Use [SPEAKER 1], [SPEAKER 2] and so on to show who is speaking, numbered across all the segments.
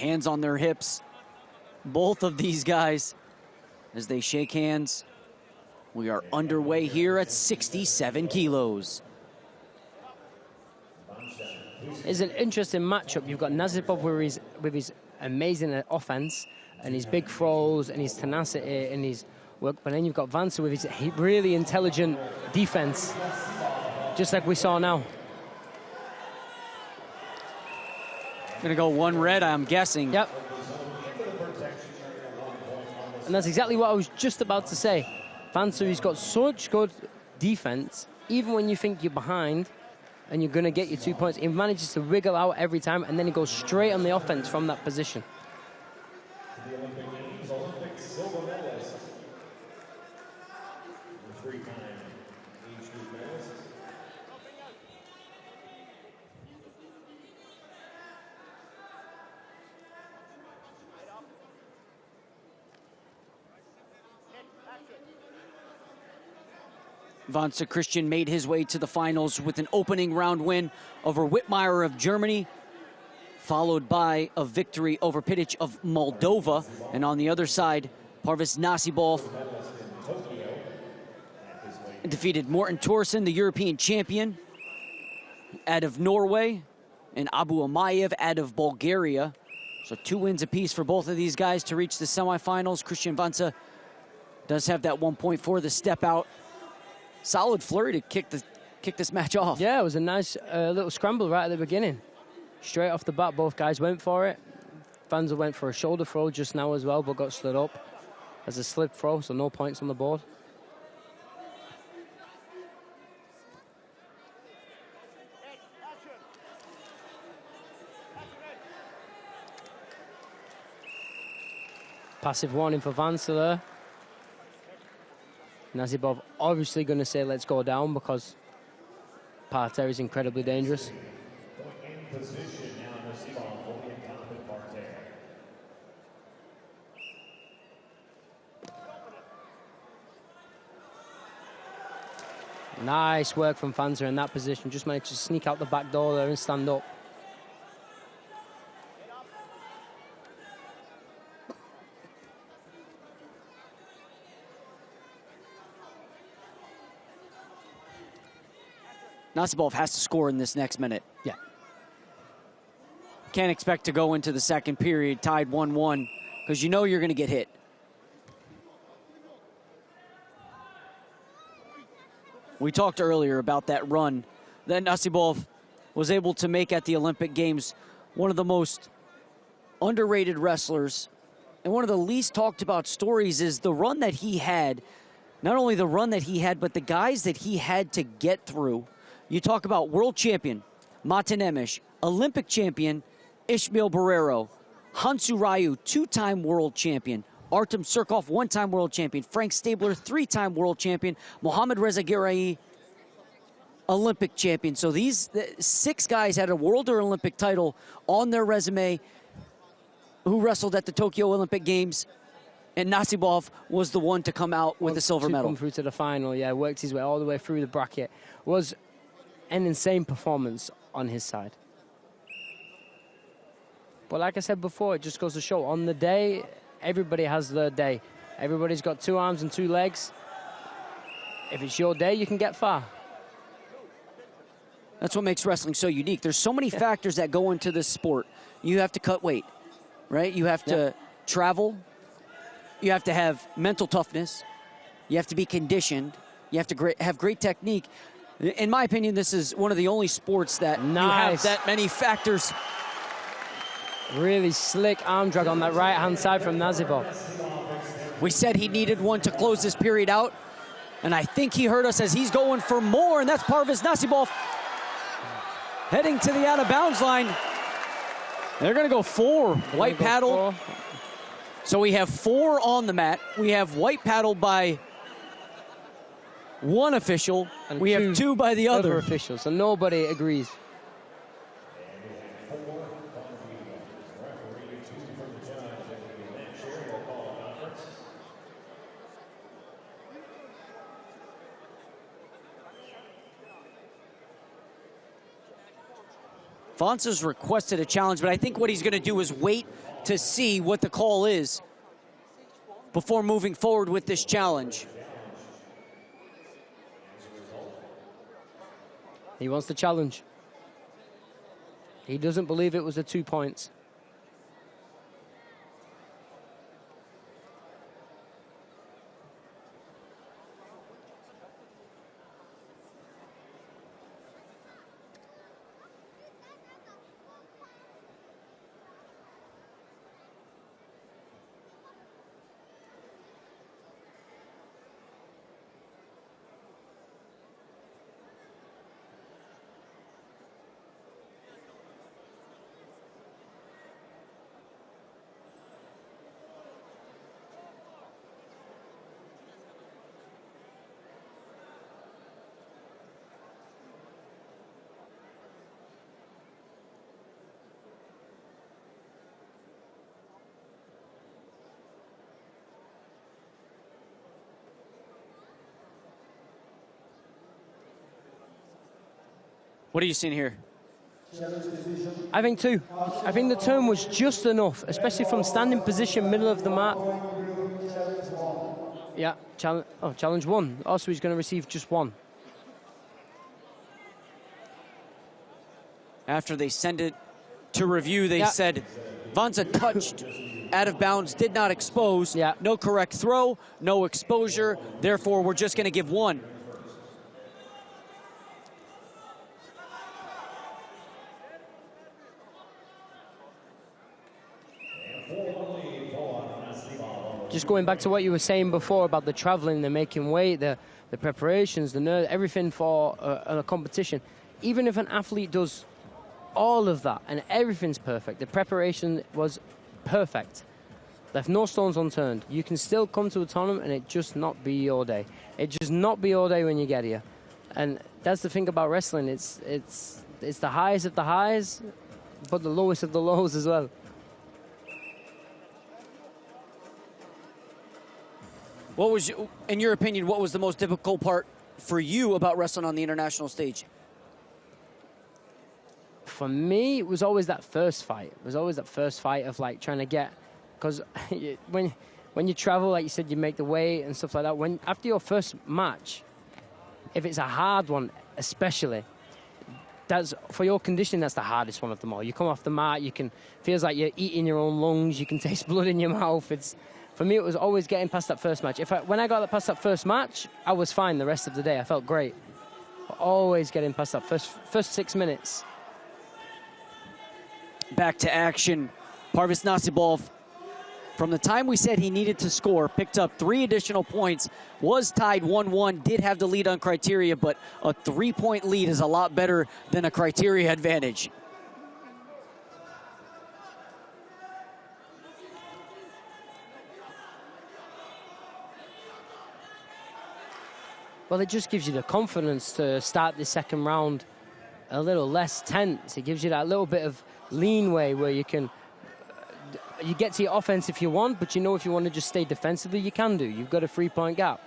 [SPEAKER 1] hands on their hips. Both of these guys, as they shake hands. We are underway here at 67 kilos.
[SPEAKER 2] It's an interesting matchup. You've got Nasibov with his amazing offense and his big throws and his tenacity and his work, but then you've got VANCZA with his really intelligent defense, just like we saw now.
[SPEAKER 1] Gonna go one red, I'm guessing.
[SPEAKER 2] Yep. And that's exactly what I was just about to say. VANCZA, he's got such good defense, even when you think you're behind and you're going to get your 2 points, he manages to wriggle out every time, and then he goes straight on the offense from that position.
[SPEAKER 1] VANCZA Krisztian made his way to the finals with an opening round win over Whitmire of Germany, followed by a victory over Pitic of Moldova. And on the other side, Parviz NASIBOV defeated Morten Thorsen, the European champion, out of Norway, and Abu Amayev out of Bulgaria. So 2 wins apiece for both of these guys to reach the semifinals. Krisztian VANCZA does have that 1 point for the step out. Solid flurry to kick this match off.
[SPEAKER 2] Yeah, it was a nice little scramble right at the beginning. Straight off the bat, both guys went for it. VANCZA went for a shoulder throw just now as well, but got stood up as a slip throw, so no points on the board. Passive warning for VANCZA there. Nasibov obviously going to say let's go down because parterre is incredibly dangerous. Nice work from VANCZA in that position. Just managed to sneak out the back door there and stand up.
[SPEAKER 1] Nasibov has to score in this next minute.
[SPEAKER 2] Yeah.
[SPEAKER 1] Can't expect to go into the second period tied 1-1 because you know you're going to get hit. We talked earlier about that run that Nasibov was able to make at the Olympic Games. One of the most underrated wrestlers and one of the least talked about stories is the run that he had. Not only the run that he had, but the guys that he had to get through. You talk about world champion, Mate Nemes, Olympic champion, Ishmael Barrero, Hansu Ryu, 2-time world champion, Artem Surkov, 1-time world champion, Frank Stabler, 3-time world champion, Mohammad Reza Girai, Olympic champion. So these 6 guys had a world or Olympic title on their resume who wrestled at the Tokyo Olympic Games. And Nasibov was the one to come out with the silver medal.
[SPEAKER 2] Come through to the final, yeah, worked his way all the way through the bracket. Was an insane performance on his side. But like I said before, it just goes to show, on the day, everybody has their day. Everybody's got 2 arms and 2 legs. If it's your day, you can get far.
[SPEAKER 1] That's what makes wrestling so unique. There's so many factors that go into this sport. You have to cut weight, right? You have to travel. You have to have mental toughness. You have to be conditioned. You have to have great technique. In my opinion, this is one of the only sports that you have that many factors.
[SPEAKER 2] Really slick arm drag on that right-hand side from Nasibov.
[SPEAKER 1] We said he needed one to close this period out, and I think he heard us as he's going for more, and that's Parviz NASIBOV heading to the out-of-bounds line. They're going to go 4. White paddle. 4. So we have 4 on the mat. We have white paddled by 1 official. And we have 2 by the other
[SPEAKER 2] officials. So nobody agrees.
[SPEAKER 1] VANCZA's requested a challenge, but I think what he's going to do is wait to see what the call is before moving forward with this challenge.
[SPEAKER 2] He wants the challenge. He doesn't believe it was the 2 points.
[SPEAKER 1] What are you seeing here?
[SPEAKER 2] I think 2. I think the turn was just enough, especially from standing position, middle of the mat. Yeah, challenge 1. Also, he's going to receive just 1.
[SPEAKER 1] After they send it to review, they said VANCZA touched out of bounds, did not expose. No correct throw, no exposure. Therefore, we're just going to give 1.
[SPEAKER 2] Just going back to what you were saying before about the traveling, the making weight, the preparations, the nerve, everything for a competition. Even if an athlete does all of that and everything's perfect, the preparation was perfect, left no stones unturned, you can still come to a tournament and it just not be your day. It just not be your day when you get here. And that's the thing about wrestling. It's the highest of the highs, but the lowest of the lows as well.
[SPEAKER 1] What was, in your opinion, what was the most difficult part for you about wrestling on the international stage?
[SPEAKER 2] For me, it was always that first fight. It was always that first fight of like trying to get, because when you travel, like you said, you make the weight and stuff like that. When after your first match, if it's a hard one, especially, that's for your conditioning. That's the hardest one of them all. You come off the mat, feels like you're eating your own lungs. You can taste blood in your mouth. For me, it was always getting past that first match. When I got past that first match, I was fine the rest of the day. I felt great. But always getting past that first 6 minutes.
[SPEAKER 1] Back to action. Parviz NASIBOV, from the time we said he needed to score, picked up 3 additional points, was tied 1-1, did have the lead on criteria, but a 3-point lead is a lot better than a criteria advantage.
[SPEAKER 2] Well, it just gives you the confidence to start the second round a little less tense. It gives you that little bit of leanway where you get to your offense if you want, but you know if you want to just stay defensively, you can do. You've got a 3-point gap.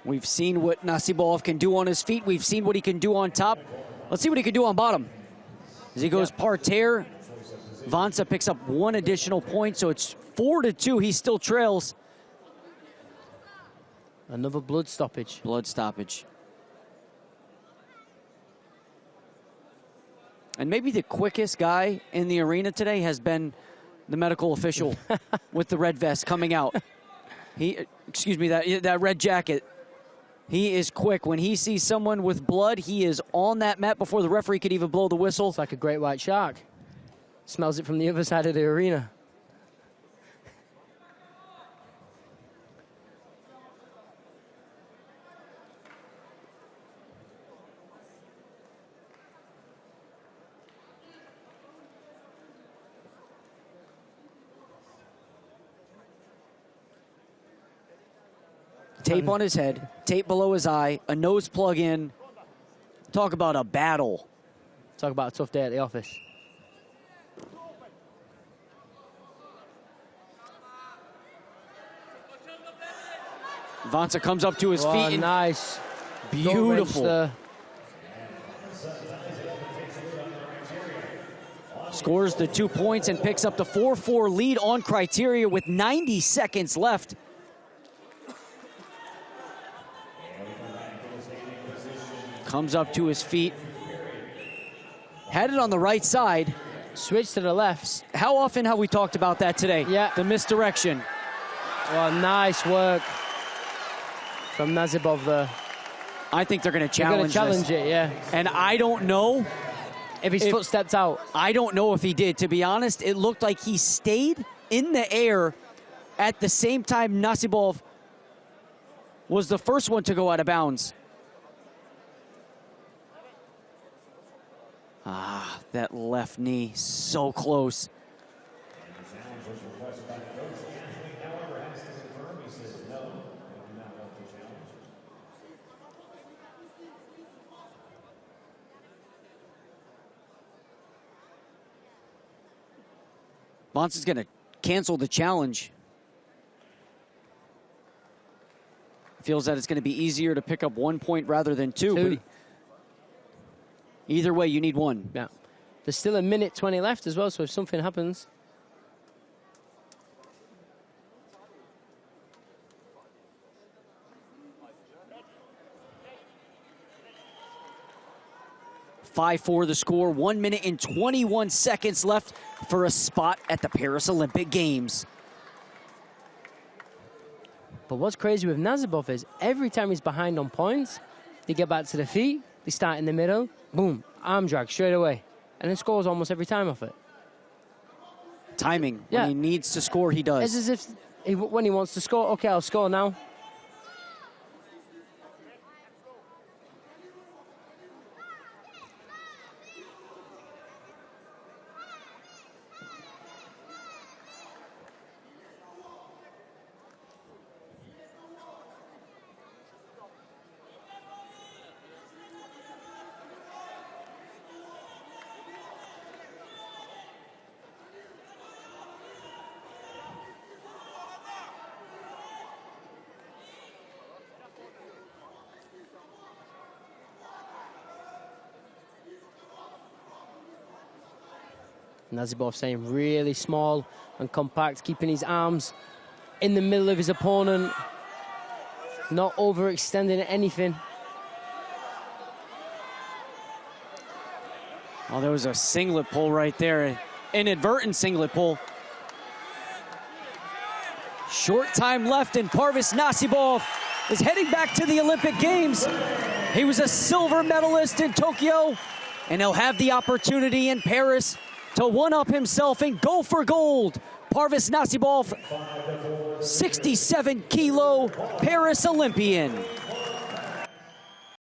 [SPEAKER 1] We've seen what NASIBOV can do on his feet. We've seen what he can do on top. Let's see what he can do on bottom. As he goes parterre, VANCZA picks up 1 additional point, so it's 4-2. He still trails.
[SPEAKER 2] Another blood stoppage.
[SPEAKER 1] Blood stoppage. And maybe the quickest guy in the arena today has been the medical official with the red vest coming out. Excuse me, that red jacket. He is quick. When he sees someone with blood, he is on that mat before the referee could even blow the whistle.
[SPEAKER 2] It's like a great white shark. Smells it from the other side of the arena.
[SPEAKER 1] Tape on his head, tape below his eye, a nose plug in. Talk about a battle.
[SPEAKER 2] Talk about a tough day at the office.
[SPEAKER 1] VANCZA comes up to his feet. And
[SPEAKER 2] Nice.
[SPEAKER 1] beautiful. Scores the 2 points and picks up the 4-4 lead on Criteria with 90 seconds left. Comes up to his feet. Had it on the right side.
[SPEAKER 2] Switch to the left.
[SPEAKER 1] How often have we talked about that today?
[SPEAKER 2] Yeah.
[SPEAKER 1] The misdirection.
[SPEAKER 2] Oh, nice work from Nasibov there.
[SPEAKER 1] I think they're going to
[SPEAKER 2] They're going
[SPEAKER 1] challenge
[SPEAKER 2] to challenge it, yeah.
[SPEAKER 1] And I don't know
[SPEAKER 2] If his foot stepped out.
[SPEAKER 1] I don't know if he did. To be honest, it looked like he stayed in the air at the same time Nasibov was the first one to go out of bounds. Ah, that left knee, so close. VANCZA's going to cancel the challenge. Feels that it's going to be easier to pick up 1 point rather than two. But either way, you need one.
[SPEAKER 2] Yeah. There's still a minute 20 left as well, so if something happens.
[SPEAKER 1] (5-4) the score, 1 minute and 21 seconds left for a spot at the Paris Olympic Games.
[SPEAKER 2] But what's crazy with Nasibov is every time he's behind on points, they get back to the feet, they start in the middle, boom, arm drag straight away. And then scores almost every time off it.
[SPEAKER 1] Timing.
[SPEAKER 2] Yeah.
[SPEAKER 1] When he needs to score, he does.
[SPEAKER 2] It's as if when he wants to score, okay, I'll score now. Nasibov saying really small and compact, keeping his arms in the middle of his opponent, not overextending anything.
[SPEAKER 1] Oh, there was a singlet pull right there, an inadvertent singlet pull. Short time left, and Parviz NASIBOV is heading back to the Olympic Games. He was a silver medalist in Tokyo, and he'll have the opportunity in Paris to one-up himself and go for gold. Parviz NASIBOV, 67-kilo Paris Olympian.